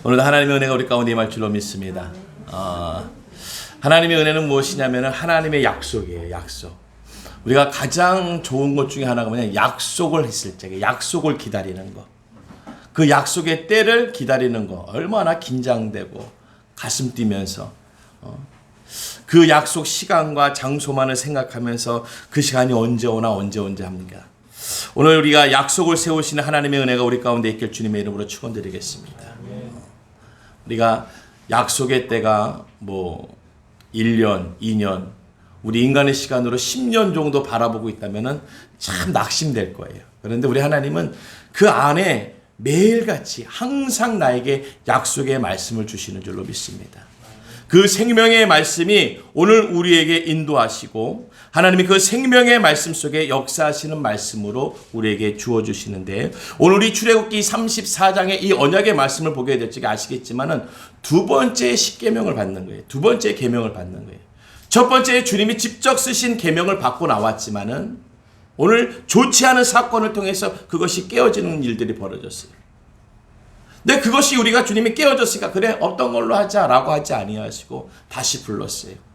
오늘도 하나님의 은혜가 우리 가운데 임할 줄로 믿습니다. 하나님의 은혜는 무엇이냐면 하나님의 약속이에요. 약속. 우리가 가장 좋은 것 중에 하나가 뭐냐, 약속을 했을 때 약속을 기다리는 거. 그 약속의 때를 기다리는 거 얼마나 긴장되고 가슴 뛰면서 그 약속 시간과 장소만을 생각하면서 그 시간이 언제 오나 언제 합니다. 오늘 우리가 약속을 세우시는 하나님의 은혜가 우리 가운데 있길 주님의 이름으로 축원드리겠습니다. 우리가 약속의 때가 1년, 2년, 우리 인간의 시간으로 10년 정도 바라보고 있다면 참 낙심될 거예요. 그런데 우리 하나님은 그 안에 매일같이 항상 나에게 약속의 말씀을 주시는 줄로 믿습니다. 그 생명의 말씀이 오늘 우리에게 인도하시고 하나님이 그 생명의 말씀 속에 역사하시는 말씀으로 우리에게 주어주시는데, 오늘 우리 출애굽기 34장의 이 언약의 말씀을 보게 될 적에 아시겠지만은 두 번째 십계명을 받는 거예요. 두 번째 계명을 받는 거예요. 첫 번째 주님이 직접 쓰신 계명을 받고 나왔지만은 오늘 좋지 않은 사건을 통해서 그것이 깨어지는 일들이 벌어졌어요. 근데 그것이 우리가 주님이 깨어졌으니까 그래 없던 걸로 하자라고 하지 아니하시고 다시 불렀어요.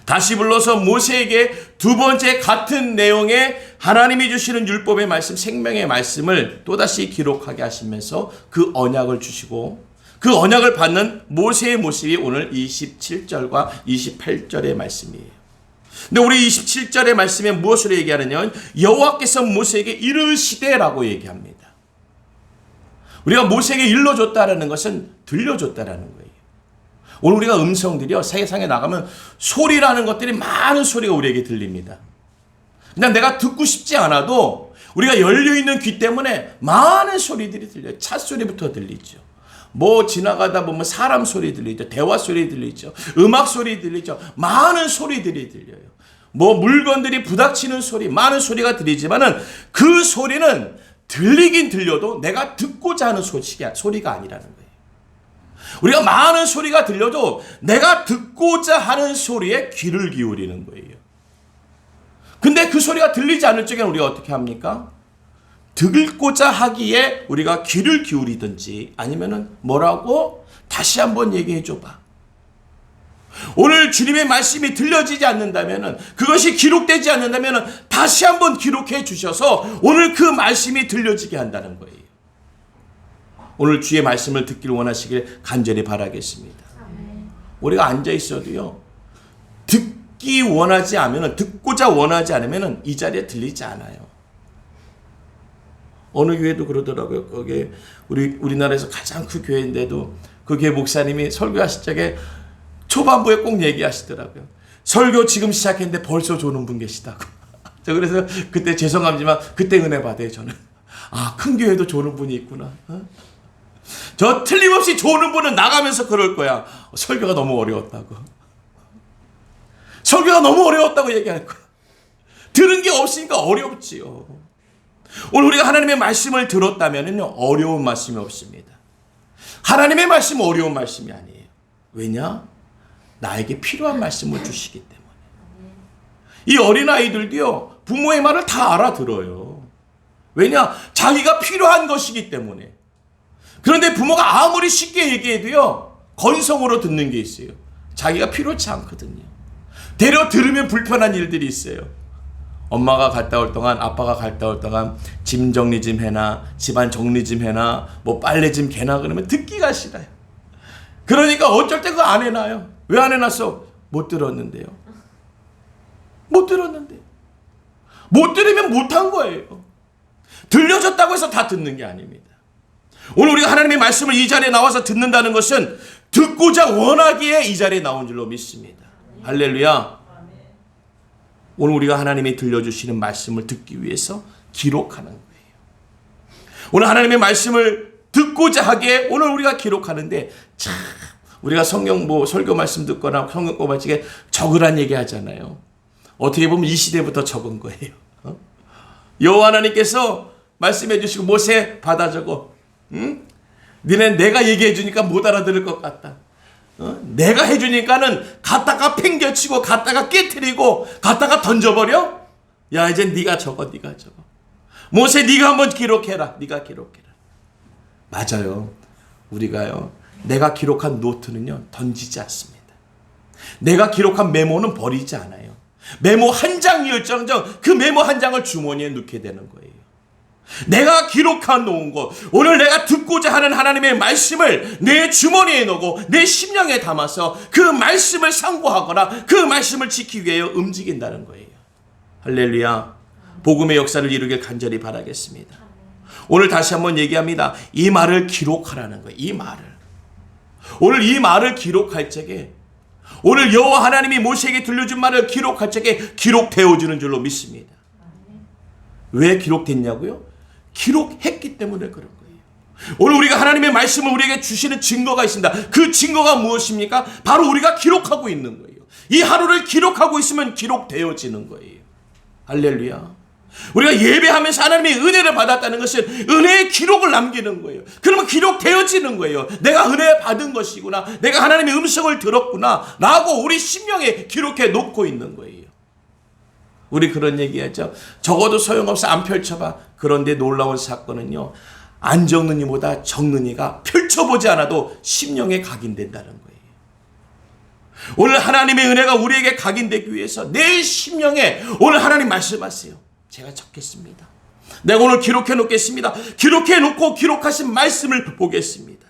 다시 불러서 모세에게 두 번째 같은 내용의 하나님이 주시는 율법의 말씀, 생명의 말씀을 또다시 기록하게 하시면서 그 언약을 주시고, 그 언약을 받는 모세의 모습이 오늘 27절과 28절의 말씀이에요. 근데 우리 27절의 말씀에 무엇을 얘기하느냐, 여호와께서 모세에게 이르시되라고 얘기합니다. 우리가 모세에게 일러줬다라는 것은 들려줬다라는 거예요. 오늘 우리가 음성들이요, 세상에 나가면 소리라는 것들이 많은 소리가 우리에게 들립니다. 그냥 내가 듣고 싶지 않아도 우리가 열려있는 귀 때문에 많은 소리들이 들려요. 차 소리부터 들리죠. 지나가다 보면 사람 소리 들리죠. 대화 소리 들리죠. 음악 소리 들리죠. 많은 소리들이 들려요. 물건들이 부닥치는 소리, 많은 소리가 들리지만은 그 소리는 들리긴 들려도 내가 듣고자 하는 소리가 아니라는 거예요. 우리가 많은 소리가 들려도 내가 듣고자 하는 소리에 귀를 기울이는 거예요. 근데 그 소리가 들리지 않을 적에는 우리가 어떻게 합니까? 듣고자 하기에 우리가 귀를 기울이든지 아니면은 뭐라고? 다시 한번 얘기해 줘봐. 오늘 주님의 말씀이 들려지지 않는다면은, 그것이 기록되지 않는다면은 다시 한번 기록해 주셔서 오늘 그 말씀이 들려지게 한다는 거예요. 오늘 주의 말씀을 듣기를 원하시길 간절히 바라겠습니다. 우리가 앉아 있어도요, 듣기 원하지 않으면, 듣고자 원하지 않으면 이 자리에 들리지 않아요. 어느 교회도 그러더라고요. 거기에 우리나라에서 가장 큰 교회인데도 그 교회 목사님이 설교하실 적에 초반부에 꼭 얘기하시더라고요. 설교 지금 시작했는데 벌써 조는 분 계시다고. 저 그래서 그때 죄송하지만 그때 은혜 받아요, 저는. 큰 교회도 조는 분이 있구나. 저 틀림없이 조는 분은 나가면서 그럴 거야. 설교가 너무 어려웠다고. 설교가 너무 어려웠다고 얘기할 거야. 들은 게 없으니까 어렵지요. 오늘 우리가 하나님의 말씀을 들었다면요, 어려운 말씀이 없습니다. 하나님의 말씀은 어려운 말씀이 아니에요. 왜냐? 나에게 필요한 말씀을 주시기 때문에. 이 어린아이들도요, 부모의 말을 다 알아들어요. 왜냐? 자기가 필요한 것이기 때문에. 그런데 부모가 아무리 쉽게 얘기해도요, 건성으로 듣는 게 있어요. 자기가 필요치 않거든요. 되려 들으면 불편한 일들이 있어요. 엄마가 갔다 올 동안, 아빠가 갔다 올 동안 짐 정리 좀 해놔, 집안 정리 좀 해놔, 빨래 좀 개나, 그러면 듣기가 싫어요. 그러니까 어쩔 때 그거 안 해놔요. 왜 안 해놨어? 못 들었는데요. 못 들었는데. 못 들으면 못한 거예요. 들려줬다고 해서 다 듣는 게 아닙니다. 오늘 우리가 하나님의 말씀을 이 자리에 나와서 듣는다는 것은 듣고자 원하기에 이 자리에 나온 줄로 믿습니다. 할렐루야. 오늘 우리가 하나님이 들려주시는 말씀을 듣기 위해서 기록하는 거예요. 오늘 하나님의 말씀을 듣고자 하기에 오늘 우리가 기록하는데, 참 우리가 성경 설교 말씀 듣거나 성경 공부할 적에 적으란 얘기 하잖아요. 어떻게 보면 이 시대부터 적은 거예요. 여호와 하나님께서 말씀해 주시고 모세 받아 적어. 니네 내가 얘기해 주니까 못 알아들을 것 같다. 내가 해주니까는 갖다가 팽겨치고 갖다가 깨트리고 갖다가 던져버려? 야, 이제 네가 적어. 모세 네가 한번 기록해라. 네가 기록해라. 맞아요. 우리가요, 내가 기록한 노트는요, 던지지 않습니다. 내가 기록한 메모는 버리지 않아요. 메모 한 장이었정정 그 메모 한 장을 주머니에 넣게 되는 거예요. 내가 기록해 놓은 것, 오늘 내가 듣고자 하는 하나님의 말씀을 내 주머니에 넣고 내 심령에 담아서 그 말씀을 상고하거나 그 말씀을 지키기 위해 움직인다는 거예요. 할렐루야. 복음의 역사를 이루길 간절히 바라겠습니다. 오늘 다시 한번 얘기합니다. 이 말을 기록하라는 거예요. 이 말을. 오늘 이 말을 기록할 적에, 오늘 여호와 하나님이 모세에게 들려준 말을 기록할 적에 기록되어지는 줄로 믿습니다. 왜 기록됐냐고요? 기록했기 때문에 그런 거예요. 오늘 우리가 하나님의 말씀을 우리에게 주시는 증거가 있습니다. 그 증거가 무엇입니까? 바로 우리가 기록하고 있는 거예요. 이 하루를 기록하고 있으면 기록되어지는 거예요. 할렐루야. 우리가 예배하면서 하나님의 은혜를 받았다는 것은 은혜의 기록을 남기는 거예요. 그러면 기록되어지는 거예요. 내가 은혜 받은 것이구나, 내가 하나님의 음성을 들었구나 라고 우리 심령에 기록해 놓고 있는 거예요. 우리 그런 얘기하죠. 적어도 소용없어, 안 펼쳐봐. 그런데 놀라운 사건은요, 안 적는 이보다 적는 이가 펼쳐보지 않아도 심령에 각인된다는 거예요. 오늘 하나님의 은혜가 우리에게 각인되기 위해서 내 심령에 오늘 하나님 말씀하세요. 제가 적겠습니다. 내가 오늘 기록해 놓겠습니다. 기록해 놓고 기록하신 말씀을 보겠습니다.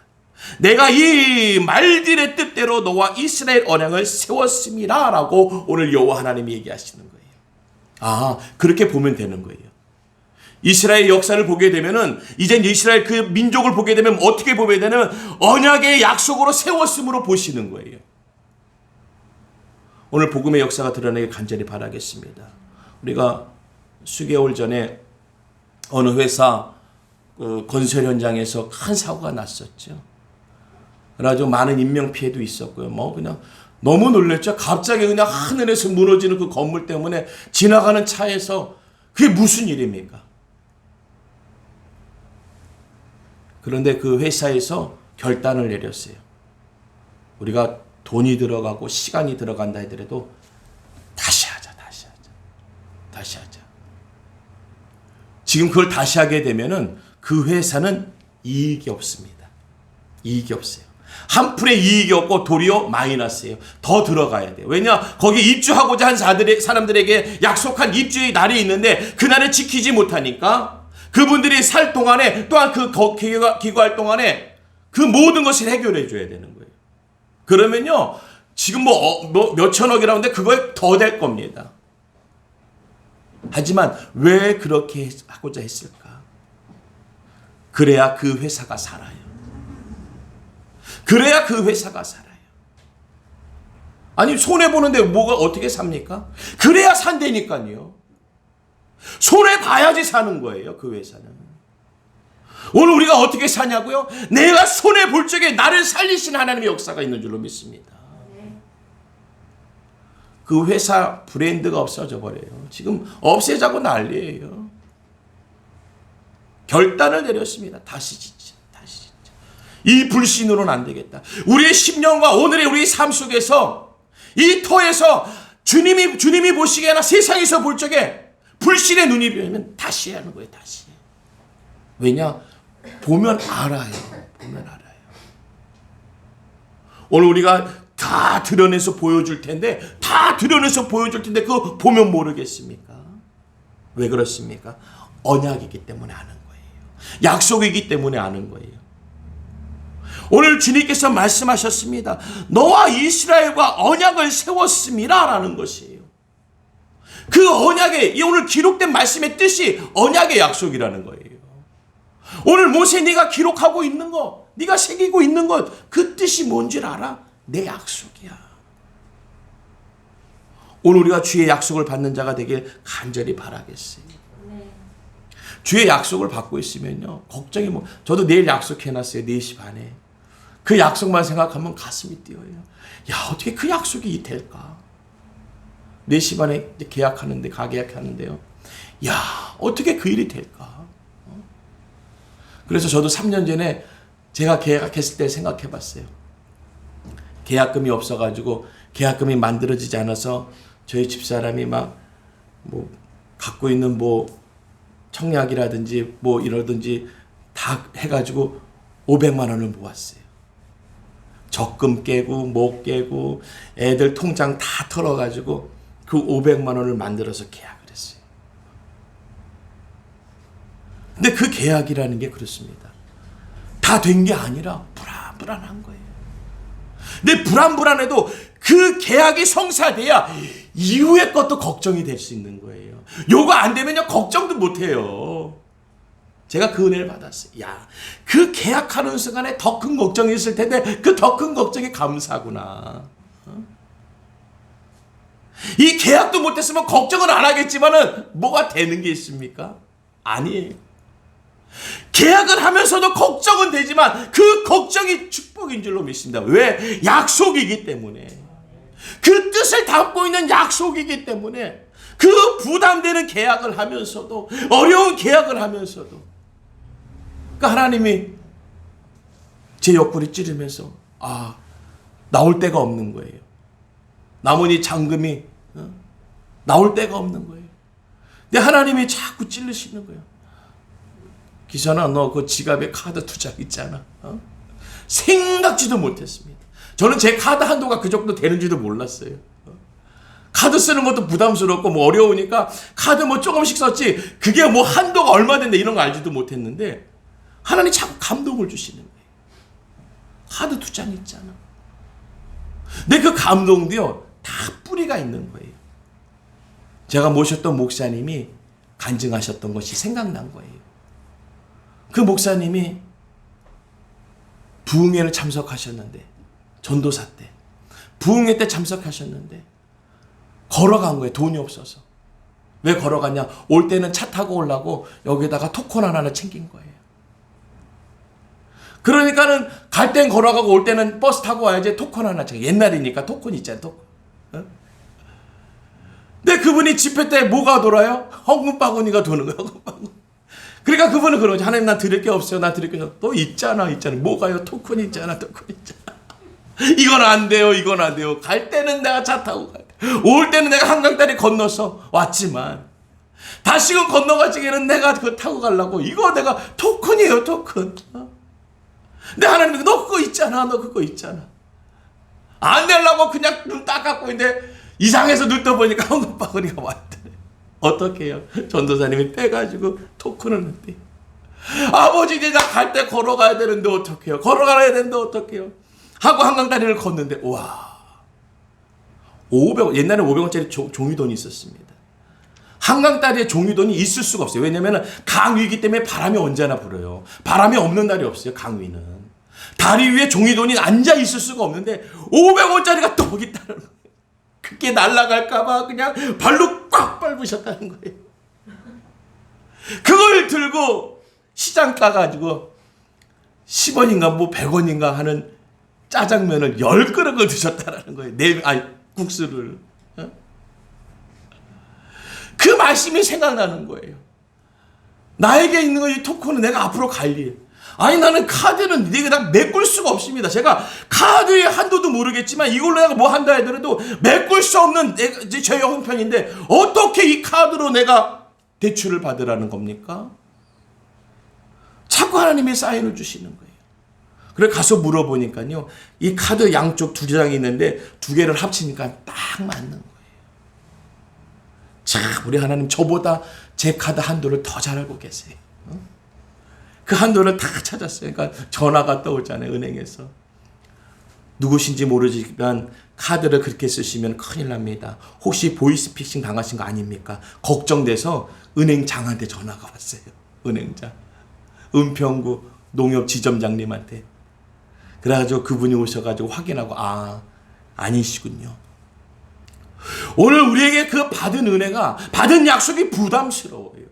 내가 이 말들의 뜻대로 너와 이스라엘 언약을 세웠습니다 라고 오늘 여호와 하나님이 얘기하시는 거예요. 아, 그렇게 보면 되는 거예요. 이스라엘 역사를 보게 되면은, 이젠 이스라엘 그 민족을 보게 되면 어떻게 보게 되냐면 언약의 약속으로 세웠음으로 보시는 거예요. 오늘 복음의 역사가 드러나길 간절히 바라겠습니다. 우리가 수개월 전에 어느 회사 건설 현장에서 큰 사고가 났었죠. 그래가지고 많은 인명피해도 있었고요. 그냥 너무 놀랬죠. 갑자기 그냥 하늘에서 무너지는 그 건물 때문에 지나가는 차에서 그게 무슨 일입니까? 그런데 그 회사에서 결단을 내렸어요. 우리가 돈이 들어가고 시간이 들어간다 하더라도 다시 하자. 지금 그걸 다시 하게 되면은 그 회사는 이익이 없습니다. 이익이 없어요. 한 푼의 이익이 없고 도리어 마이너스예요. 더 들어가야 돼요. 왜냐? 거기 입주하고자 한 사람들에게 약속한 입주의 날이 있는데 그 날을 지키지 못하니까 그분들이 살 동안에, 또한 그 기거할 동안에 그 모든 것을 해결해 줘야 되는 거예요. 그러면요, 지금 몇 천억이라는데 그거에 더 될 겁니다. 하지만 왜 그렇게 하고자 했을까? 그래야 그 회사가 살아요. 그래야 그 회사가 살아요. 아니, 손해보는데 뭐가 어떻게 삽니까? 그래야 산다니까요. 손해봐야지 사는 거예요, 그 회사는. 오늘 우리가 어떻게 사냐고요? 내가 손해볼 적에 나를 살리신 하나님의 역사가 있는 줄로 믿습니다. 그 회사 브랜드가 없어져 버려요. 지금 없애자고 난리예요. 결단을 내렸습니다. 다시 짓자. 이 불신으로는 안 되겠다. 우리의 10년과 오늘의 우리 삶 속에서 이 터에서 주님이 보시기에나 세상에서 볼 적에 불신의 눈이 비면 다시 해야 하는 거예요. 다시. 왜냐? 보면 알아요. 오늘 우리가 다 드러내서 보여줄 텐데 그거 보면 모르겠습니까? 왜 그렇습니까? 언약이기 때문에 아는 거예요. 약속이기 때문에 아는 거예요. 오늘 주님께서 말씀하셨습니다. 너와 이스라엘과 언약을 세웠습니다 라는 것이에요. 그 언약의, 오늘 기록된 말씀의 뜻이 언약의 약속이라는 거예요. 오늘 모세 네가 기록하고 있는 거, 네가 새기고 있는 것, 그 뜻이 뭔 줄 알아? 내 약속이야. 오늘 우리가 주의 약속을 받는 자가 되길 간절히 바라겠어요. 주의 약속을 받고 있으면요, 걱정이 저도 내일 약속해놨어요. 4시 반에. 그 약속만 생각하면 가슴이 뛰어요. 야, 어떻게 그 약속이 될까? 4시 반에 가계약하는데요. 야, 어떻게 그 일이 될까? 그래서 저도 3년 전에 제가 계약했을 때 생각해 봤어요. 계약금이 없어가지고, 계약금이 만들어지지 않아서 저희 집사람이 갖고 있는 청약이라든지 이러든지 다 해가지고 500만 원을 모았어요. 적금 깨고 못 깨고 애들 통장 다 털어가지고 그 500만 원을 만들어서 계약을 했어요. 근데 그 계약이라는 게 그렇습니다. 다 된 게 아니라 불안한 거예요. 근데 불안해도 그 계약이 성사돼야 이후의 것도 걱정이 될 수 있는 거예요. 요거 안 되면요 걱정도 못 해요. 제가 그 은혜를 받았어요. 야, 그 계약하는 순간에 더 큰 걱정이 있을 텐데 그 더 큰 걱정이 감사구나. 이 계약도 못했으면 걱정은 안 하겠지만은 뭐가 되는 게 있습니까? 아니에요. 계약을 하면서도 걱정은 되지만 그 걱정이 축복인 줄로 믿습니다. 왜? 약속이기 때문에. 그 뜻을 담고 있는 약속이기 때문에 그 부담되는 계약을 하면서도 어려운 계약을 하면서도 그러니까 하나님이 제 옆구리 찌르면서 나올 데가 없는 거예요. 나머지 잔금이 나올 데가 없는 거예요. 근데 하나님이 자꾸 찔르시는 거예요. 기선아, 너 그 지갑에 카드 투자 있잖아. 생각지도 못했습니다. 저는 제 카드 한도가 그 정도 되는지도 몰랐어요. 카드 쓰는 것도 부담스럽고 뭐 어려우니까 카드 뭐 조금씩 썼지 그게 뭐 한도가 얼마 된다 이런 거 알지도 못했는데 하나님 자꾸 감동을 주시는 거예요. 카드 투자 있잖아. 근데 그 감동도요 다 뿌리가 있는 거예요. 제가 모셨던 목사님이 간증하셨던 것이 생각난 거예요. 그 목사님이 부흥회를 참석하셨는데 전도사 때 부흥회 때 참석하셨는데 걸어간 거예요. 돈이 없어서. 왜 걸어갔냐? 올 때는 차 타고 오려고 여기다가 토큰 하나를 챙긴 거예요. 그러니까는 갈 땐 걸어가고 올 때는 버스 타고 와야지 토큰 하나 챙겨. 옛날이니까 토큰 있잖아요. 토큰. 근데 그분이 집회 때 뭐가 돌아요? 헌금바구니가 도는 거예요. 헌금바구니. 그러니까 그분은 그런 거죠. 하나님 나 드릴 게 없어요. 나 드릴 게 없어요. 또 있잖아. 뭐가요? 토큰 있잖아. 토큰 있잖아. 이건 안 돼요. 이건 안 돼요. 갈 때는 내가 차 타고 가야 돼. 올 때는 내가 한강다리 건너서 왔지만 다시금 건너가지기에는 내가 그거 타고 가려고 이거 내가 토큰이에요. 토큰. 근데 하나님이 너 그거 있잖아. 너 그거 있잖아. 안 되려고 그냥 눈 딱 감고 있는데 이상해서 눈 떠보니까 헌금바구니가 왔대. 어떻게 해요? 전도사님이 빼가지고 토큰을 냈대. 아버지 이제 나 갈 때 걸어가야 되는데 어떡해요? 걸어가야 되는데 어떡해요? 하고 한강다리를 걷는데 와 500원 옛날에 500원짜리 종이돈이 있었습니다. 한강다리에 종이돈이 있을 수가 없어요. 왜냐하면 강위이기 때문에 바람이 언제나 불어요. 바람이 없는 날이 없어요. 강위는. 다리 위에 종이돈이 앉아 있을 수가 없는데 500원짜리가 떡 있다는 거예요. 그게 날아갈까봐 그냥 발로 꽉 밟으셨다는 거예요. 그걸 들고 시장 가가지고 10원인가 뭐 100원인가 하는 짜장면을 10그릇을 드셨다는 거예요. 국수를. 그 말씀이 생각나는 거예요. 나에게 있는 이 토큰은 내가 앞으로 갈 일. 나는 카드는 내가 메꿀 수가 없습니다. 제가 카드의 한도도 모르겠지만 이걸로 내가 뭐 한다 하더라도 메꿀 수 없는 제 형편인데 어떻게 이 카드로 내가 대출을 받으라는 겁니까? 자꾸 하나님이 사인을 주시는 거예요. 그래 가서 물어보니까요. 이 카드 양쪽 2장이 있는데 2개를 합치니까 딱 맞는 거예요. 참 우리 하나님 저보다 제 카드 한도를 더 잘 알고 계세요. 그 한도를 다 찾았어요. 그러니까 전화가 떠오잖아요. 은행에서. 누구신지 모르지만 카드를 그렇게 쓰시면 큰일 납니다. 혹시 보이스피싱 당하신 거 아닙니까? 걱정돼서 은행장한테 전화가 왔어요. 은행장. 은평구 농협 지점장님한테. 그래가지고 그분이 오셔가지고 확인하고 아니시군요. 오늘 우리에게 그 받은 은혜가 받은 약속이 부담스러워요.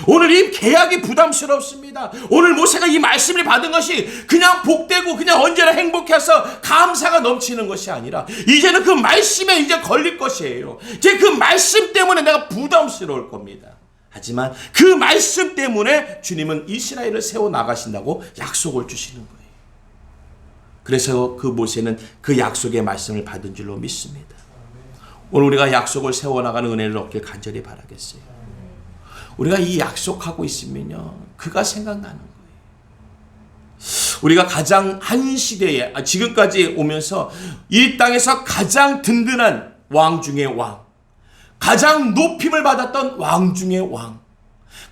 오늘 이 계약이 부담스럽습니다. 오늘 모세가 이 말씀을 받은 것이 그냥 복되고 그냥 언제나 행복해서 감사가 넘치는 것이 아니라 이제는 그 말씀에 이제 걸릴 것이에요. 이제 그 말씀 때문에 내가 부담스러울 겁니다. 하지만 그 말씀 때문에 주님은 이스라엘을 세워 나가신다고 약속을 주시는 거예요. 그래서 그 모세는 그 약속의 말씀을 받은 줄로 믿습니다. 오늘 우리가 약속을 세워나가는 은혜를 얻길 간절히 바라겠어요. 우리가 이 약속하고 있으면요 그가 생각나는 거예요. 우리가 가장 한 시대에 지금까지 오면서 이 땅에서 가장 든든한 왕 중의 왕, 가장 높임을 받았던 왕 중의 왕,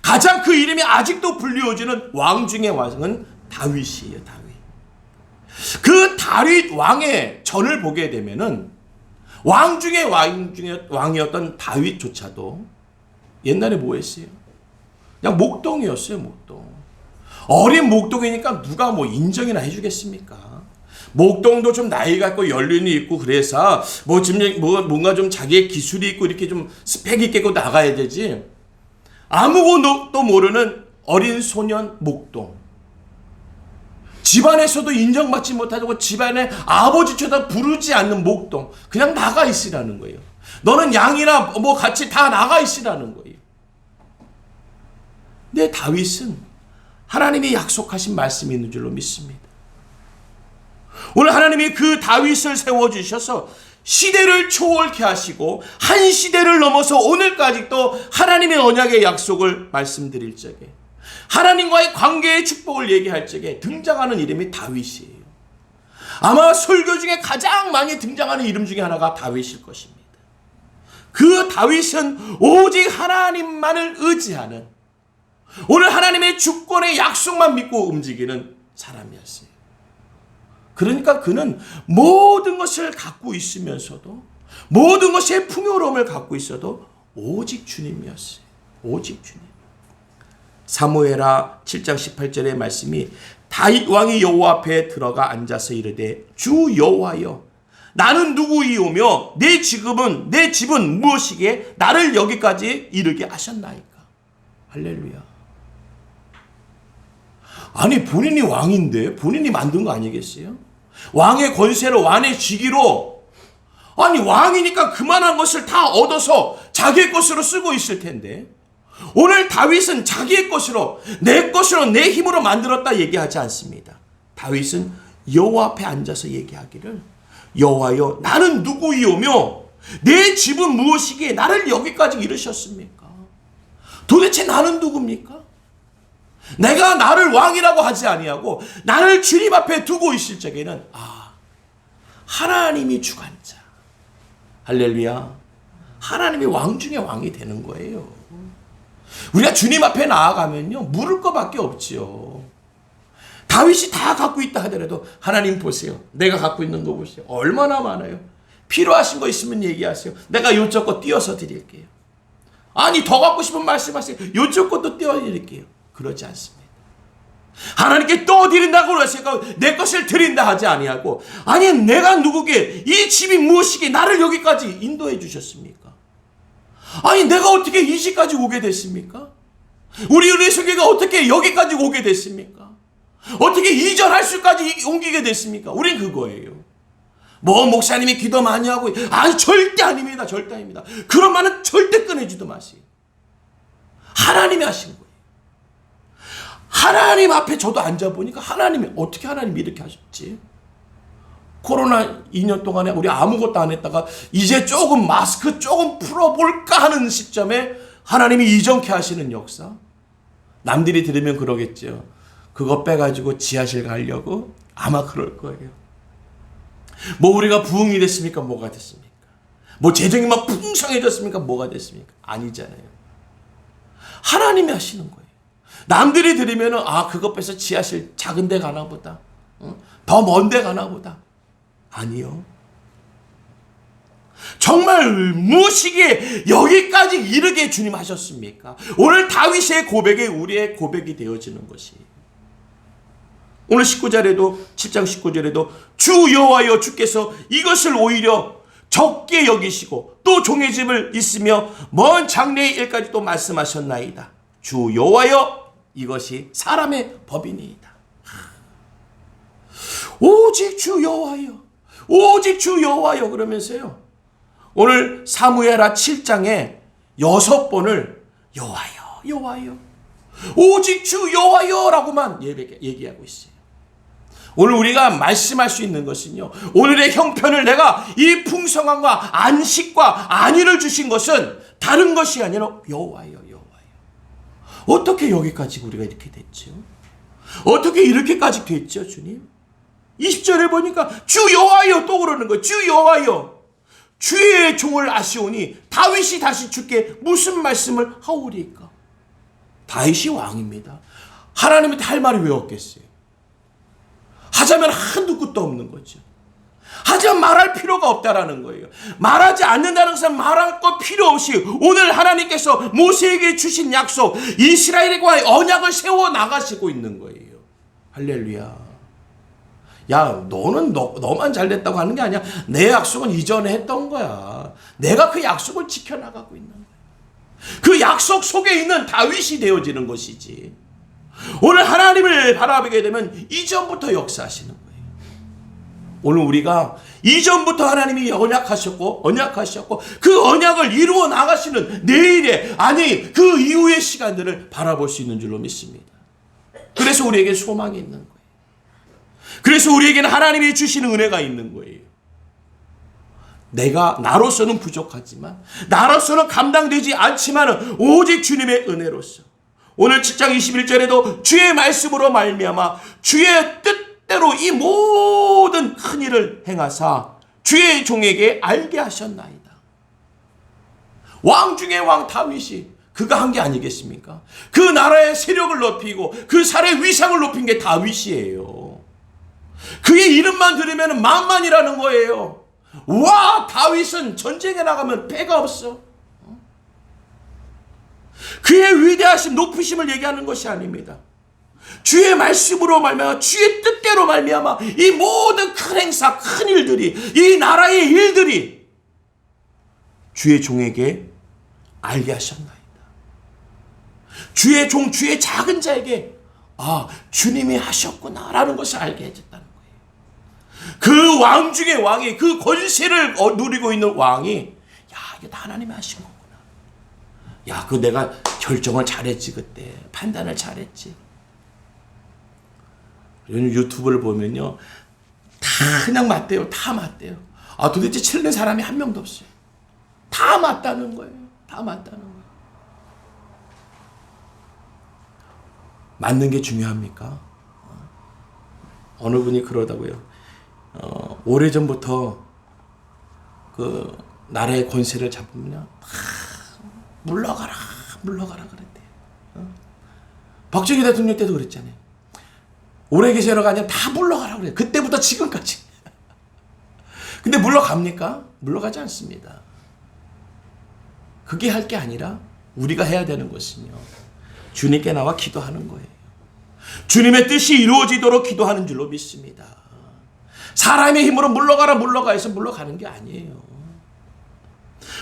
가장 그 이름이 아직도 불리워지는 왕 중의 왕은 다윗이에요. 다윗. 그 다윗 왕의 전을 보게 되면은 왕 중의 왕이었던 다윗조차도 옛날에 뭐 했어요? 그냥 목동이었어요. 목동. 어린 목동이니까 누가 뭐 인정이나 해주겠습니까? 목동도 좀 나이가 있고 연륜이 있고 그래서 뭔가 좀 자기의 기술이 있고 이렇게 좀 스펙 있게 나가야 되지. 아무것도 모르는 어린 소년 목동. 집안에서도 인정받지 못하고 집안에 아버지처럼 부르지 않는 목동. 그냥 나가 있으라는 거예요. 너는 양이나 뭐 같이 다 나가 있으라는 거예요. 근데 다윗은 하나님이 약속하신 말씀이 있는 줄로 믿습니다. 오늘 하나님이 그 다윗을 세워주셔서 시대를 초월케 하시고 한 시대를 넘어서 오늘까지 또 하나님의 언약의 약속을 말씀드릴 적에 하나님과의 관계의 축복을 얘기할 적에 등장하는 이름이 다윗이에요. 아마 설교 중에 가장 많이 등장하는 이름 중에 하나가 다윗일 것입니다. 그 다윗은 오직 하나님만을 의지하는, 오늘 하나님의 주권의 약속만 믿고 움직이는 사람이었어요. 그러니까 그는 모든 것을 갖고 있으면서도, 모든 것의 풍요로움을 갖고 있어도 오직 주님이었어요. 오직 주님. 사무엘하 7장 18절의 말씀이 다윗 왕이 여호와 앞에 들어가 앉아서 이르되 주 여호와여 나는 누구이오며 내 집은 무엇이기에 나를 여기까지 이르게 하셨나이까. 할렐루야. 아니 본인이 왕인데 본인이 만든 거 아니겠어요? 왕의 권세로 왕의 직위로, 아니 왕이니까 그만한 것을 다 얻어서 자기의 것으로 쓰고 있을 텐데 오늘 다윗은 자기의 것으로, 내 것으로, 내 힘으로 만들었다 얘기하지 않습니다. 다윗은 여호와 앞에 앉아서 얘기하기를 여호와여 나는 누구이오며 내 집은 무엇이기에 나를 여기까지 이르셨습니까? 도대체 나는 누굽니까? 내가 나를 왕이라고 하지 아니하고 나를 주님 앞에 두고 있을 적에는 하나님이 주관자. 할렐루야. 하나님이 왕 중에 왕이 되는 거예요. 우리가 주님 앞에 나아가면요 물을 것밖에 없지요. 다윗이 다 갖고 있다 하더라도 하나님 보세요. 내가 갖고 있는 거 보세요. 얼마나 많아요. 필요하신 거 있으면 얘기하세요. 내가 요쪽 거 띄워서 드릴게요. 아니 더 갖고 싶으면 말씀하세요. 요쪽 것도 띄워드릴게요. 그러지 않습니다. 하나님께 또 드린다고 그러시니까 내 것을 드린다 하지 아니하고, 아니 내가 누구게, 이 집이 무엇이기에 나를 여기까지 인도해 주셨습니까? 아니 내가 어떻게 이 집까지 오게 됐습니까? 우리 은혜송교회가 어떻게 여기까지 오게 됐습니까? 어떻게 이전할 수까지 옮기게 됐습니까? 우린 그거예요. 뭐 목사님이 기도 많이 하고, 아니 절대 아닙니다. 절대 아닙니다. 그런 말은 절대 꺼내지도 마세요. 하나님이 하신 거예요. 하나님 앞에 저도 앉아보니까 어떻게 하나님이 이렇게 하셨지? 코로나 2년 동안에 우리 아무것도 안 했다가 이제 조금 마스크 조금 풀어볼까 하는 시점에 하나님이 이전케 하시는 역사. 남들이 들으면 그러겠죠. 그거 빼가지고 지하실 가려고? 아마 그럴 거예요. 뭐 우리가 부흥이 됐습니까? 뭐가 됐습니까? 뭐 재정이 막 풍성해졌습니까? 뭐가 됐습니까? 아니잖아요. 하나님이 하시는 거예요. 남들이 들으면 그것 빼서 지하실 작은 데 가나 보다. 더 먼 데 가나 보다. 아니요. 정말 무엇이기에 여기까지 이르게 주님 하셨습니까? 오늘 다윗의 고백이 우리의 고백이 되어지는 것이, 오늘 19절에도 7장 19절에도 주 여호와여 주께서 이것을 오히려 적게 여기시고 또 종의 집을 있으며 먼 장래의 일까지 또 말씀하셨나이다. 주 여호와여 이것이 사람의 법이니이다. 오직 주 여호와여, 오직 주 여호와여 그러면서요 오늘 사무엘하 7장에 6번을 여호와여 여호와여 오직 주 여호와여라고만 얘기하고 있어요. 오늘 우리가 말씀할 수 있는 것은요, 오늘의 형편을 내가 이 풍성함과 안식과 안위를 주신 것은 다른 것이 아니라 여호와여 여호와여. 어떻게 여기까지 우리가 이렇게 됐죠? 어떻게 이렇게까지 됐죠, 주님? 20절에 보니까 주 여호와여 또 그러는 거예요. 주 여호와여 주의 종을 아시오니 다윗이 다시 주께 무슨 말씀을 하오리까? 다윗이 왕입니다. 하나님한테 할 말이 왜 없겠어요? 하자면 한두 끝도 없는 거죠. 하지만 말할 필요가 없다라는 거예요. 말하지 않는다는 것은 말할 것 필요 없이 오늘 하나님께서 모세에게 주신 약속, 이스라엘과의 언약을 세워 나가시고 있는 거예요. 할렐루야. 야, 너만 잘 됐다고 하는 게 아니야. 내 약속은 이전에 했던 거야. 내가 그 약속을 지켜나가고 있는 거야. 그 약속 속에 있는 다윗이 되어지는 것이지. 오늘 하나님을 바라보게 되면 이전부터 역사하시는 거예요. 오늘 우리가 이전부터 하나님이 언약하셨고 그 언약을 이루어 나가시는 내일의, 아니 그 이후의 시간들을 바라볼 수 있는 줄로 믿습니다. 그래서 우리에게 소망이 있는 거예요. 그래서 우리에게는 하나님이 주시는 은혜가 있는 거예요. 나로서는 부족하지만, 나로서는 감당되지 않지만 오직 주님의 은혜로서 오늘 7장 21절에도 주의 말씀으로 말미암아 주의 뜻대로 이 모든 큰 일을 행하사 주의 종에게 알게 하셨나이다. 왕 중의 왕 다윗이 그가 한 게 아니겠습니까? 그 나라의 세력을 높이고 그 살의 위상을 높인 게 다윗이에요. 그의 이름만 들으면 만만이라는 거예요. 와, 다윗은 전쟁에 나가면 패가 없어. 그의 위대하심, 높으심을 얘기하는 것이 아닙니다. 주의 말씀으로 말미암아, 주의 뜻대로 말미암아 이 모든 큰 행사, 큰 일들이, 이 나라의 일들이 주의 종에게 알게 하셨나이다. 주의 종, 주의 작은 자에게 주님이 하셨구나라는 것을 알게 해줬다는 거예요. 그 왕 중의 왕이, 그 권세를 누리고 있는 왕이, 이거 다 하나님이 하신 거구나. 그거 내가 결정을 잘했지, 그때 판단을 잘했지. 유튜브를 보면요, 다 그냥 맞대요. 다 맞대요. 도대체 틀린 사람이 한 명도 없어요. 다 맞다는 거예요. 다 맞다는 거예요. 맞는 게 중요합니까? 어느 분이 그러다고요. 오래전부터 그 나라의 권세를 잡으면 물러가라 그랬대요. 박정희 대통령 때도 그랬잖아요. 오래 계시러가 아니라 다 물러가라 그래요. 그때부터 지금까지. 근데 물러갑니까? 물러가지 않습니다. 그게 할 게 아니라 우리가 해야 되는 것은요, 주님께 나와 기도하는 거예요. 주님의 뜻이 이루어지도록 기도하는 줄로 믿습니다. 사람의 힘으로 물러가 해서 물러가는 게 아니에요.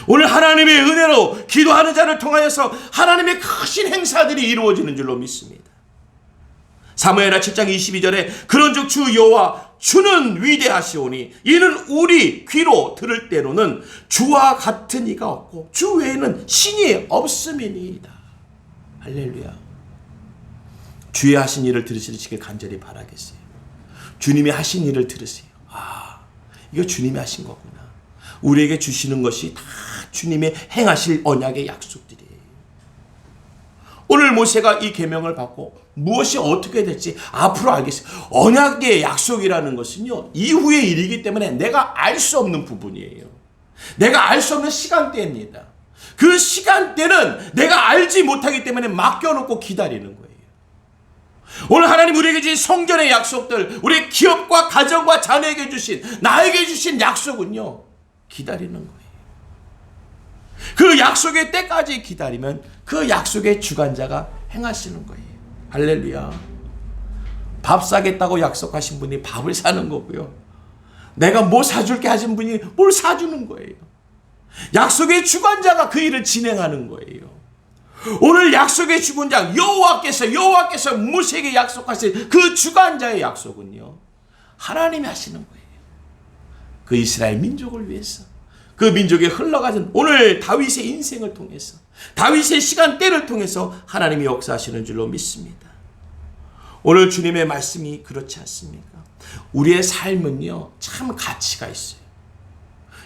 오늘 하나님의 은혜로 기도하는 자를 통하여서 하나님의 크신 행사들이 이루어지는 줄로 믿습니다. 사무엘하 7장 22절에 그런즉 주 여호와 주는 위대하시오니 이는 우리 귀로 들을 때로는 주와 같은 이가 없고 주 외에는 신이 없음이니이다. 할렐루야. 주의 하신 일을 들으시길 간절히 바라겠어요. 주님이 하신 일을 들으세요. 이거 주님이 하신 거구나. 우리에게 주시는 것이 다 주님의 행하실 언약의 약속들이에요. 오늘 모세가 이 계명을 받고 무엇이 어떻게 될지 앞으로 알겠어요. 언약의 약속이라는 것은요, 이후의 일이기 때문에 내가 알 수 없는 부분이에요. 내가 알 수 없는 시간대입니다. 그 시간대는 내가 알지 못하기 때문에 맡겨놓고 기다리는 거예요. 오늘 하나님 우리에게 주신 성전의 약속들, 우리 기업과 가정과 자녀에게 주신, 나에게 주신 약속은요, 기다리는 거예요. 그 약속의 때까지 기다리면 그 약속의 주관자가 행하시는 거예요. 할렐루야. 밥 사겠다고 약속하신 분이 밥을 사는 거고요. 내가 뭐 사줄게 하신 분이 뭘 사주는 거예요. 약속의 주관자가 그 일을 진행하는 거예요. 오늘 약속의 주관자 여호와께서 모세에게 약속하신 그 주관자의 약속은요, 하나님이 하시는 거예요. 그 이스라엘 민족을 위해서, 그 민족의 흘러가는 오늘 다윗의 인생을 통해서, 다윗의 시간대를 통해서 하나님이 역사하시는 줄로 믿습니다. 오늘 주님의 말씀이 그렇지 않습니까? 우리의 삶은요, 참 가치가 있어요.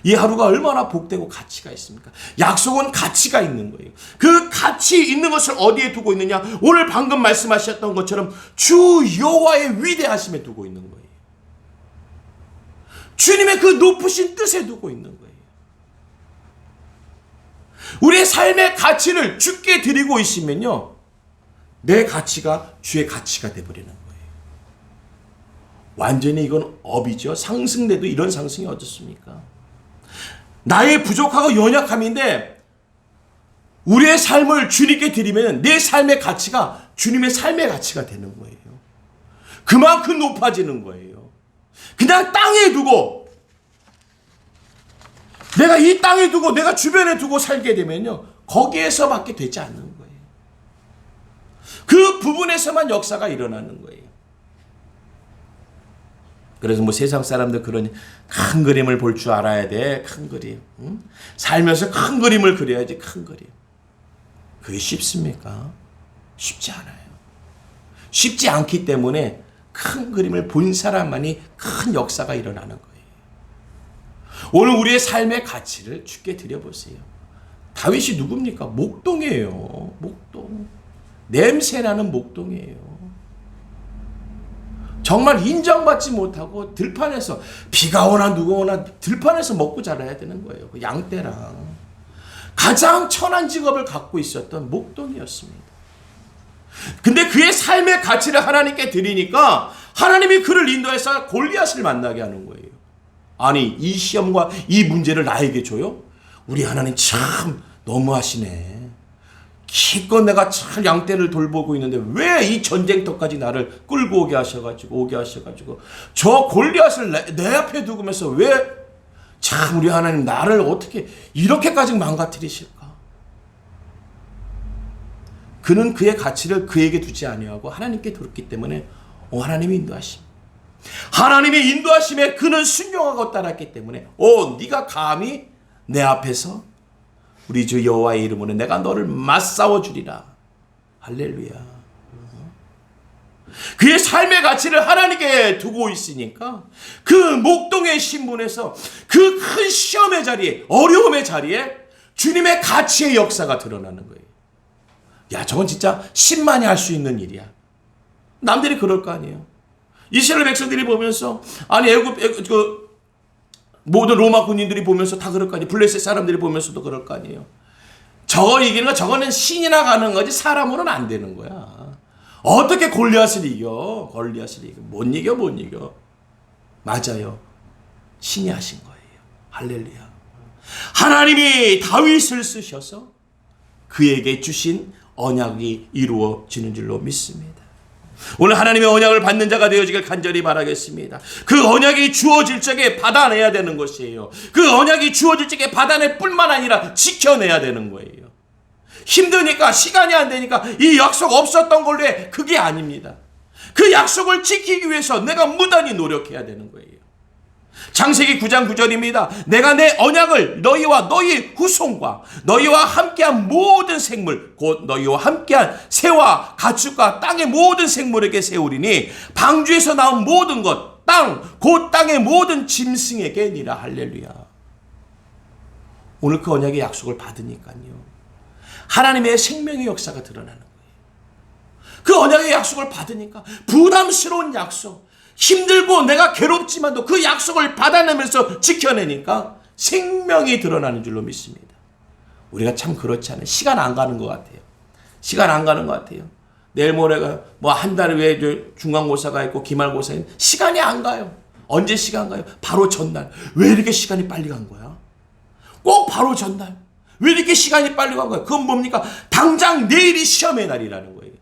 이 하루가 얼마나 복되고 가치가 있습니까? 약속은 가치가 있는 거예요. 그 가치 있는 것을 어디에 두고 있느냐? 오늘 방금 말씀하셨던 것처럼 주 여호와의 위대하심에 두고 있는 거예요. 주님의 그 높으신 뜻에 두고 있는 거예요. 우리의 삶의 가치를 주께 드리고 있으면요, 내 가치가 주의 가치가 되어버리는 거예요. 완전히 이건 업이죠. 상승돼도 이런 상승이 어떻습니까? 나의 부족하고 연약함인데 우리의 삶을 주님께 드리면 내 삶의 가치가 주님의 삶의 가치가 되는 거예요. 그만큼 높아지는 거예요. 그냥 땅에 두고, 내가 이 땅에 두고 내가 주변에 두고 살게 되면요, 거기에서밖에 되지 않는 거예요. 그 부분에서만 역사가 일어나는 거예요. 그래서 뭐 세상 사람들 그러니 큰 그림을 볼 줄 알아야 돼. 큰 그림. 응? 살면서 큰 그림을 그려야지. 큰 그림. 그게 쉽습니까? 쉽지 않아요. 쉽지 않기 때문에 큰 그림을 본 사람만이 큰 역사가 일어나는 거예요. 오늘 우리의 삶의 가치를 주께 드려보세요. 다윗이 누굽니까? 목동이에요. 목동. 냄새나는 목동이에요. 정말 인정받지 못하고 들판에서, 비가 오나 누가 오나 들판에서 먹고 자라야 되는 거예요. 그 양떼랑. 가장 천한 직업을 갖고 있었던 목동이었습니다. 근데 그의 삶의 가치를 하나님께 드리니까 하나님이 그를 인도해서 골리앗을 만나게 하는 거예요. 아니, 이 시험과 이 문제를 나에게 줘요? 우리 하나님 참 너무하시네. 기껏 내가 잘 양떼를 돌보고 있는데 왜 이 전쟁터까지 나를 끌고 오게 하셔가지고 저 골리앗을 내 앞에 두면서 왜 참 우리 하나님 나를 어떻게 이렇게까지 망가뜨리실까? 그는 그의 가치를 그에게 두지 아니하고 하나님께 두었기 때문에 하나님의 인도하심. 하나님의 인도하심에 그는 순종하고 따랐기 때문에 네가 감히 내 앞에서 우리 주 여호와의 이름으로 내가 너를 맞싸워 주리라. 할렐루야. 그의 삶의 가치를 하나님께 두고 있으니까 그 목동의 신분에서 그 큰 시험의 자리에, 어려움의 자리에 주님의 가치의 역사가 드러나는 거예요. 야, 저건 진짜 신만이 할 수 있는 일이야. 남들이 그럴 거 아니에요. 이스라엘 백성들이 보면서, 아니 모든 로마 군인들이 보면서 다 그럴 거 아니에요. 블레셋 사람들이 보면서도 그럴 거 아니에요. 저거 이기는 거, 저거는 신이나 가는 거지 사람으로는 안 되는 거야. 어떻게 골리앗을 이겨? 못 이겨. 맞아요. 신이 하신 거예요. 할렐루야. 하나님이 다윗을 쓰셔서 그에게 주신 언약이 이루어지는 줄로 믿습니다. 오늘 하나님의 언약을 받는 자가 되어지길 간절히 바라겠습니다. 그 언약이 주어질 적에 받아내야 되는 것이에요. 그 언약이 주어질 적에 받아낼 뿐만 아니라 지켜내야 되는 거예요. 힘드니까, 시간이 안 되니까 이 약속 없었던 걸로 해. 그게 아닙니다. 그 약속을 지키기 위해서 내가 무단히 노력해야 되는 거예요. 창세기 9장 9절입니다. 내가 내 언약을 너희와 너희 후손과 너희와 함께한 모든 생물, 곧 너희와 함께한 새와 가축과 땅의 모든 생물에게 세우리니 방주에서 나온 모든 것, 곧 땅의 모든 짐승에게 니라. 할렐루야. 오늘 그 언약의 약속을 받으니까요, 하나님의 생명의 역사가 드러나는 거예요. 그 언약의 약속을 받으니까 부담스러운 약속, 힘들고 내가 괴롭지만도 그 약속을 받아내면서 지켜내니까 생명이 드러나는 줄로 믿습니다. 우리가 참 그렇지 않아요. 시간 안 가는 것 같아요. 내일 모레가 한 달 후에 중간고사가 있고 기말고사 있는, 시간이 안 가요. 언제 시간 가요? 바로 전날. 왜 이렇게 시간이 빨리 간 거야? 꼭 바로 전날. 왜 이렇게 시간이 빨리 간 거야? 그건 뭡니까? 당장 내일이 시험의 날이라는 거예요.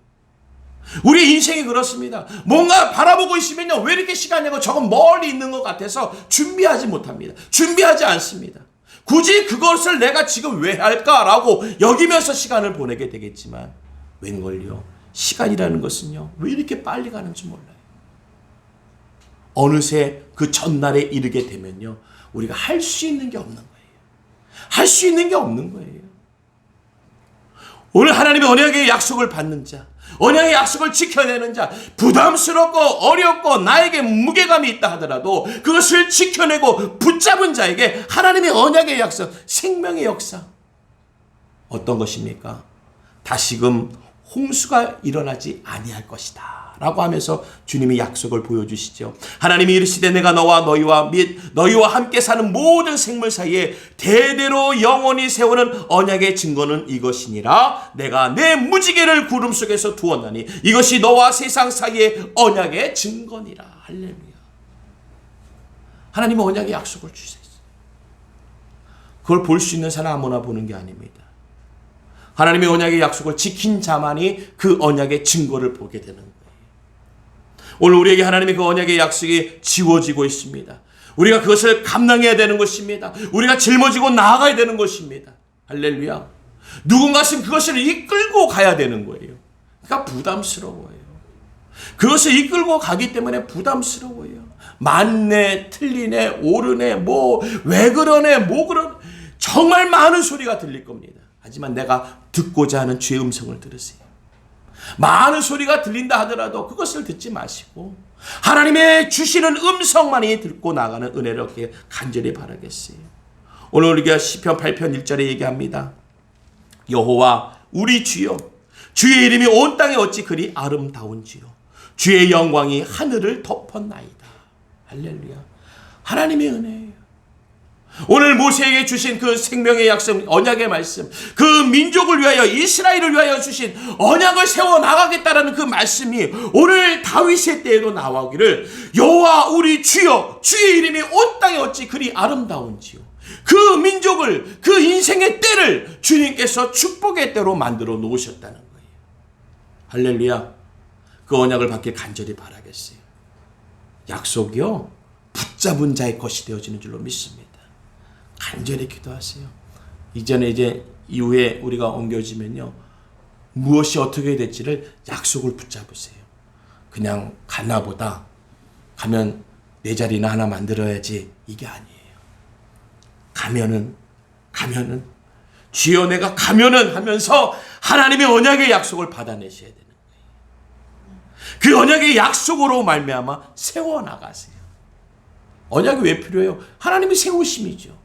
우리 인생이 그렇습니다. 뭔가 바라보고 있으면요, 왜 이렇게 시간이 가고 저건 멀리 있는 것 같아서 준비하지 못합니다. 준비하지 않습니다. 굳이 그것을 내가 지금 왜 할까라고 여기면서 시간을 보내게 되겠지만, 웬걸요, 시간이라는 것은요, 왜 이렇게 빨리 가는지 몰라요. 어느새 그 전날에 이르게 되면요, 우리가 할 수 있는 게 없는 거예요. 오늘 하나님의 언약의 약속을 받는 자, 언약의 약속을 지켜내는 자, 부담스럽고 어렵고 나에게 무게감이 있다 하더라도 그것을 지켜내고 붙잡은 자에게 하나님의 언약의 약속, 생명의 역사, 어떤 것입니까? 다시금 홍수가 일어나지 아니할 것이다 라고 하면서 주님이 약속을 보여주시죠. 하나님이 이르시되 내가 너와 너희와 및 너희와 함께 사는 모든 생물 사이에 대대로 영원히 세우는 언약의 증거는 이것이니라. 내가 내 무지개를 구름 속에서 두었나니 이것이 너와 세상 사이의 언약의 증거니라. 할렐루야. 하나님은 언약의 약속을 주셨어요. 그걸 볼 수 있는 사람 아무나 보는 게 아닙니다. 하나님의 언약의 약속을 지킨 자만이 그 언약의 증거를 보게 되는 거예요. 오늘 우리에게 하나님의 그 언약의 약속이 지워지고 있습니다. 우리가 그것을 감당해야 되는 것입니다. 우리가 짊어지고 나아가야 되는 것입니다. 할렐루야. 누군가는 그것을 이끌고 가야 되는 거예요. 그러니까 부담스러워요. 그것을 이끌고 가기 때문에 부담스러워요. 맞네, 틀리네, 옳으네, 왜 그러네, 그러네. 정말 많은 소리가 들릴 겁니다. 하지만 내가 듣고자 하는 주의 음성을 들으세요. 많은 소리가 들린다 하더라도 그것을 듣지 마시고 하나님의 주시는 음성만이 듣고 나가는 은혜를 얻게 간절히 바라겠어요. 오늘 우리가 시편 8편 1절에 얘기합니다. 여호와 우리 주여, 주의 이름이 온 땅에 어찌 그리 아름다운지요. 주의 영광이 하늘을 덮었나이다. 할렐루야. 하나님의 은혜예요. 오늘 모세에게 주신 그 생명의 약속, 언약의 말씀, 그 민족을 위하여, 이스라엘을 위하여 주신 언약을 세워나가겠다라는 그 말씀이 오늘 다윗의 때에도 나오기를, 여호와 우리 주여, 주의 이름이 온 땅에 어찌 그리 아름다운지요. 그 민족을, 그 인생의 때를 주님께서 축복의 때로 만들어 놓으셨다는 거예요. 할렐루야. 그 언약을 받길 간절히 바라겠어요. 약속이요, 붙잡은 자의 것이 되어지는 줄로 믿습니다. 간절히 기도하세요. 이후에 우리가 옮겨지면요, 무엇이 어떻게 될지를 약속을 붙잡으세요. 그냥 가나보다, 가면 내 자리나 하나 만들어야지, 이게 아니에요. 가면은 주여 내가 가면은 하면서 하나님의 언약의 약속을 받아내셔야 되는 거예요. 그 언약의 약속으로 말미암아 세워나가세요. 언약이 왜 필요해요? 하나님이 세우심이죠.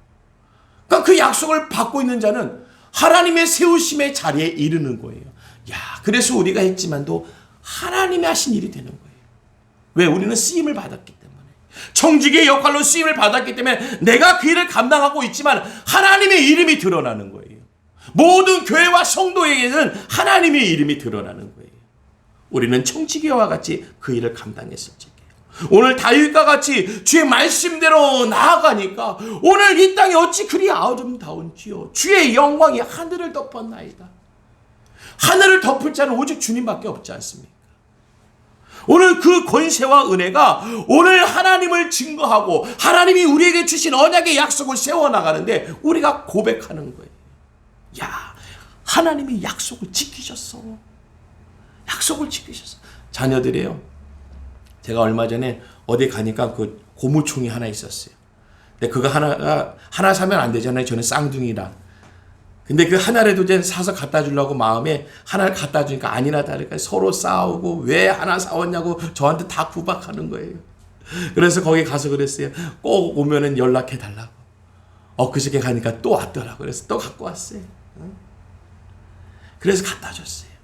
그러니까 그 약속을 받고 있는 자는 하나님의 세우심의 자리에 이르는 거예요. 그래서 우리가 했지만도 하나님이 하신 일이 되는 거예요. 왜? 우리는 쓰임을 받았기 때문에. 청지기의 역할로 쓰임을 받았기 때문에 내가 그 일을 감당하고 있지만 하나님의 이름이 드러나는 거예요. 모든 교회와 성도에게는 하나님의 이름이 드러나는 거예요. 우리는 청지기와 같이 그 일을 감당했었지. 오늘 다윗과 같이 주의 말씀대로 나아가니까 오늘 이 땅이 어찌 그리 아름다운지요. 주의 영광이 하늘을 덮었나이다. 하늘을 덮을 자는 오직 주님밖에 없지 않습니까? 오늘 그 권세와 은혜가 오늘 하나님을 증거하고 하나님이 우리에게 주신 언약의 약속을 세워나가는데 우리가 고백하는 거예요. 하나님이 약속을 지키셨어. 약속을 지키셨어. 자녀들이에요. 제가 얼마 전에 어디 가니까 그 고무총이 하나 있었어요. 근데 그거 하나 사면 안 되잖아요. 저는 쌍둥이라. 근데 그 하나라도 이제 사서 갖다 주려고 마음에 하나를 갖다 주니까 아니나 다를까 서로 싸우고 왜 하나 사왔냐고 저한테 다 구박하는 거예요. 그래서 거기 가서 그랬어요. 꼭 오면은 연락해 달라고. 그저께 가니까 또 왔더라고. 그래서 또 갖고 왔어요. 그래서 갖다 줬어요.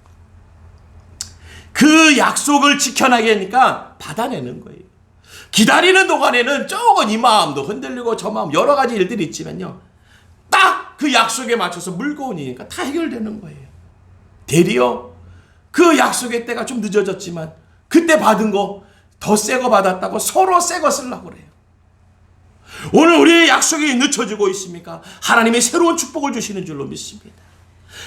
그 약속을 지켜나게 하니까 받아내는 거예요. 기다리는 동안에는 조금 이 마음도 흔들리고 저 마음 여러 가지 일들이 있지만요, 딱 그 약속에 맞춰서 물고 오니까 다 해결되는 거예요. 되리어 그 약속의 때가 좀 늦어졌지만 그때 받은 거 더 새 거 받았다고 서로 새 거 쓰려고 그래요. 오늘 우리의 약속이 늦춰지고 있습니까? 하나님이 새로운 축복을 주시는 줄로 믿습니다.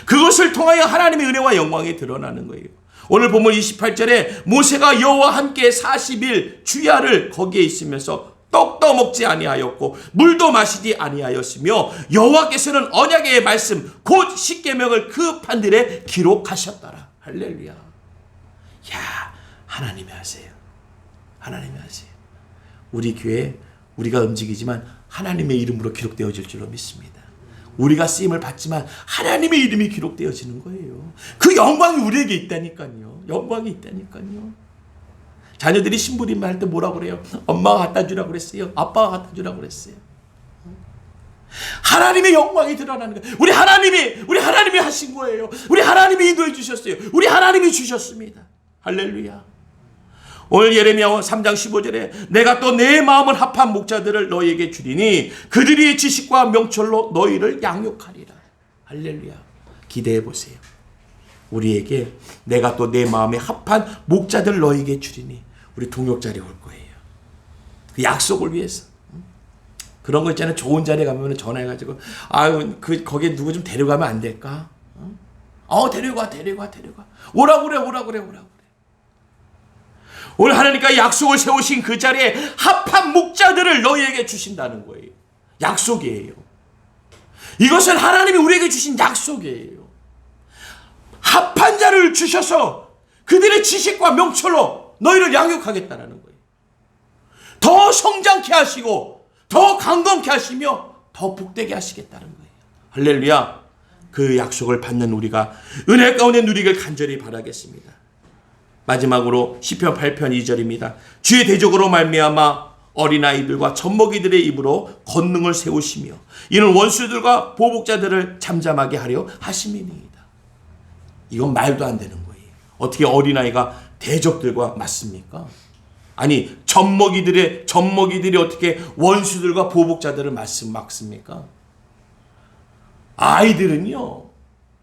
그것을 통하여 하나님의 은혜와 영광이 드러나는 거예요. 오늘 본문 28절에 모세가 여호와 함께 40일 주야를 거기에 있으면서 떡도 먹지 아니하였고 물도 마시지 아니하였으며 여호와께서는 언약의 말씀 곧 십계명을 그 판들에 기록하셨더라. 할렐루야. 하나님이 하세요. 하나님이 하세요. 우리 교회 우리가 움직이지만 하나님의 이름으로 기록되어질 줄로 믿습니다. 우리가 쓰임을 받지만 하나님의 이름이 기록되어지는 거예요. 그 영광이 우리에게 있다니까요. 영광이 있다니까요. 자녀들이 신부님만 할 때 뭐라고 그래요? 엄마가 갖다 주라고 그랬어요. 아빠가 갖다 주라고 그랬어요. 하나님의 영광이 드러나는 거예요. 우리 하나님이 하신 거예요. 우리 하나님이 인도해 주셨어요. 우리 하나님이 주셨습니다. 할렐루야. 오늘 예레미야 3장 15절에 내가 또 내 마음을 합한 목자들을 너희에게 주리니 그들이 지식과 명철로 너희를 양육하리라. 할렐루야. 기대해 보세요. 우리에게 내가 또 내 마음에 합한 목자들 너희에게 주리니 우리 동역자리 올 거예요. 그 약속을 위해서. 그런 거 있잖아요. 좋은 자리에 가면 전화해가지고 거기에 누구 좀 데려가면 안 될까? 데려가. 오라고 그래. 오늘 하나님과 약속을 세우신 그 자리에 합한 목자들을 너희에게 주신다는 거예요. 약속이에요. 이것은 하나님이 우리에게 주신 약속이에요. 합한 자를 주셔서 그들의 지식과 명철로 너희를 양육하겠다는 거예요. 더 성장케 하시고 더 강건케 하시며 더 복되게 하시겠다는 거예요. 할렐루야. 그 약속을 받는 우리가 은혜 가운데 누리길 간절히 바라겠습니다. 마지막으로 시편 8편 2절입니다. 주의 대적으로 말미암아 어린아이들과 젖먹이들의 입으로 권능을 세우시며 이는 원수들과 보복자들을 잠잠하게 하려 하심이니이다. 이건 말도 안 되는 거예요. 어떻게 어린아이가 대적들과 맞습니까? 아니 젖먹이들이 어떻게 원수들과 보복자들을 막습니까? 아이들은요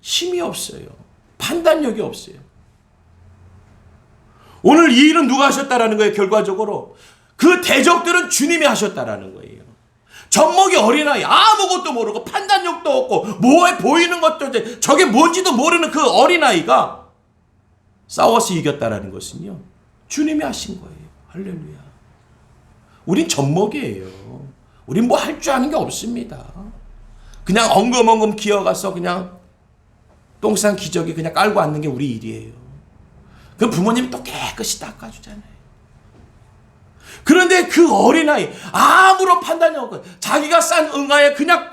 힘이 없어요. 판단력이 없어요. 오늘 이 일은 누가 하셨다라는 거예요. 결과적으로 그 대적들은 주님이 하셨다라는 거예요. 젖먹이 어린아이 아무것도 모르고 판단력도 없고 뭐에 보이는 것도 저게 뭔지도 모르는 그 어린아이가 싸워서 이겼다라는 것은요 주님이 하신 거예요. 할렐루야. 우린 젖먹이에요. 우린 뭐 할 줄 아는 게 없습니다. 그냥 엉금엉금 기어가서 그냥 똥싼 기저귀 그냥 깔고 앉는 게 우리 일이에요. 그 부모님이 또 깨끗이 닦아주잖아요. 그런데 그 어린아이 아무런 판단이 없고 자기가 싼 응아에 그냥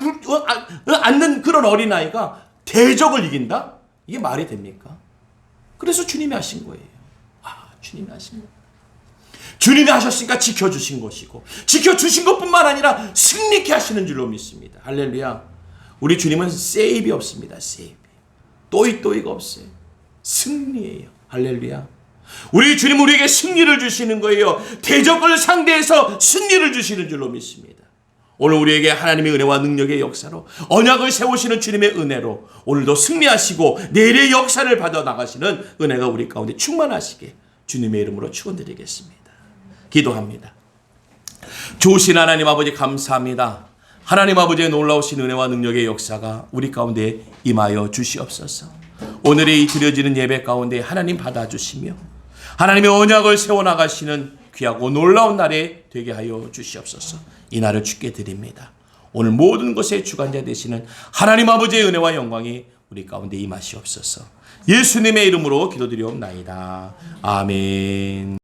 앉는 그런 어린아이가 대적을 이긴다? 이게 말이 됩니까? 그래서 주님이 하신 거예요. 주님이 하신 거예요. 주님이 하셨으니까 지켜주신 것이고 지켜주신 것뿐만 아니라 승리케 하시는 줄로 믿습니다. 할렐루야. 우리 주님은 세입이 없습니다. 세입이. 또이또이가 없어요. 승리예요. 할렐루야. 우리 주님 우리에게 승리를 주시는 거예요. 대적을 상대해서 승리를 주시는 줄로 믿습니다. 오늘 우리에게 하나님의 은혜와 능력의 역사로 언약을 세우시는 주님의 은혜로 오늘도 승리하시고 내일의 역사를 받아 나가시는 은혜가 우리 가운데 충만하시게 주님의 이름으로 축원드리겠습니다. 기도합니다. 좋으신 하나님 아버지 감사합니다. 하나님 아버지의 놀라우신 은혜와 능력의 역사가 우리 가운데 임하여 주시옵소서. 오늘의 이 드려지는 예배 가운데 하나님 받아주시며 하나님의 언약을 세워나가시는 귀하고 놀라운 날에 되게 하여 주시옵소서. 이 날을 주께 드립니다. 오늘 모든 것의 주관자 되시는 하나님 아버지의 은혜와 영광이 우리 가운데 임하시옵소서. 예수님의 이름으로 기도드리옵나이다. 아멘.